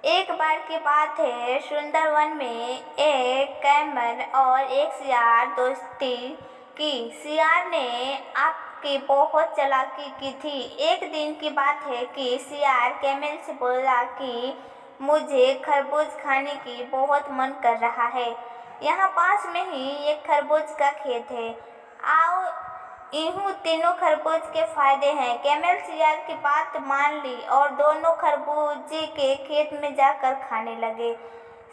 एक बार की बात है, सुंदर वन में एक कैमल और एक सियार दोस्ती की। सियार ने आपकी बहुत चालाकी की थी। एक दिन की बात है कि सियार कैमल से बोला कि मुझे खरबूज खाने की बहुत मन कर रहा है। यहाँ पास में ही एक खरबूज का खेत है। आओ, यूं तीनों खरबूज के फायदे हैं। कैमल सियार की बात मान ली और दोनों खरबूजे के खेत में जाकर खाने लगे।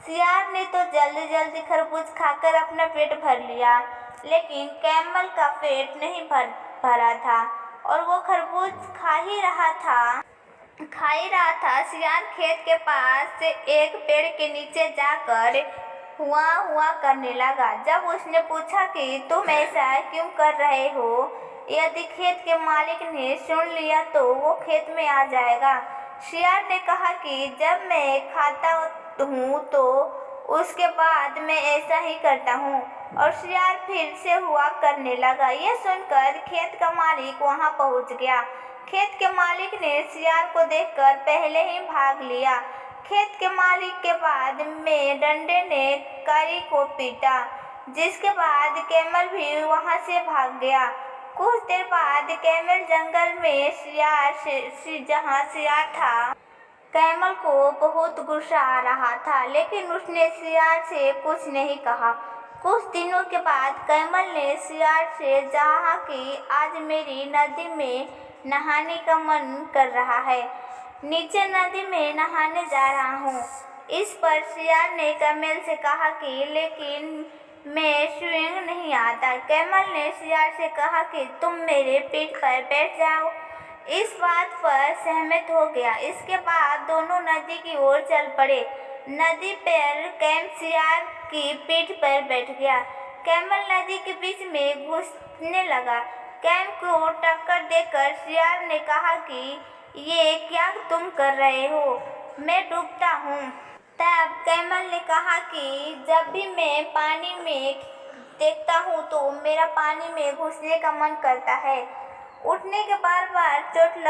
सियार ने तो जल्दी जल्दी खरबूज खाकर अपना पेट भर लिया, लेकिन कैमल का पेट नहीं भरा था और वो खरबूज खा ही रहा था। सियार खेत के पास से एक पेड़ के नीचे जाकर हुआ हुआ करने लगा। जब उसने पूछा कि तुम ऐसा क्यों कर रहे हो, यदि खेत के मालिक ने सुन लिया तो वो खेत में आ जाएगा। सियार ने कहा कि जब मैं खाता हूँ तो उसके बाद मैं ऐसा ही करता हूँ, और सियार फिर से हुआ करने लगा। यह सुनकर खेत का मालिक वहाँ पहुँच गया। खेत के मालिक ने सियार को देखकर पहले ही भाग लिया। खेत के मालिक के बाद में डंडे ने कारी को पीटा, जिसके बाद कैमल भी वहां से भाग गया। कुछ देर बाद कैमल जंगल में जहाँ सियार था, कैमल को बहुत गुस्सा आ रहा था, लेकिन उसने सियार से कुछ नहीं कहा। कुछ दिनों के बाद कैमल ने सियार से कहा कि आज मेरी नदी में नहाने का मन कर रहा है, नीचे नदी में नहाने जा रहा हूँ। इस पर सियार ने कैमल से कहा कि लेकिन मैं स्विमिंग नहीं आता। कैमल ने सियार से कहा कि तुम मेरे पीठ पर बैठ जाओ। इस बात पर सहमत हो गया। इसके बाद दोनों नदी की ओर चल पड़े। नदी पर कैमल सियार की पीठ पर बैठ गया। कैमल नदी के बीच में घुसने लगा। कैमल को टक्कर देकर सियार ने कहा कि ये क्या तुम कर रहे हो, मैं डूबता हूँ। तब कैमल ने कहा कि जब भी मैं पानी में देखता हूँ तो मेरा पानी में घुसने का मन करता है। उठने के बार बार चोट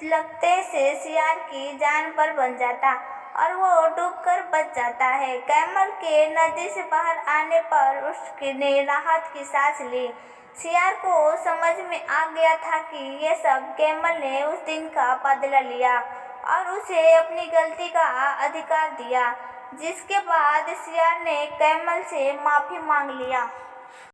लगते से सियार की जान पर बन जाता और वो डूबकर बच जाता है। कैमल के नदी से बाहर आने पर उसने राहत की सांस ली। सियार को समझ में आ गया था कि ये सब कैमल ने उस दिन का बदला लिया और उसे अपनी गलती का अधिकार दिया, जिसके बाद सियार ने कैमल से माफी मांग लिया।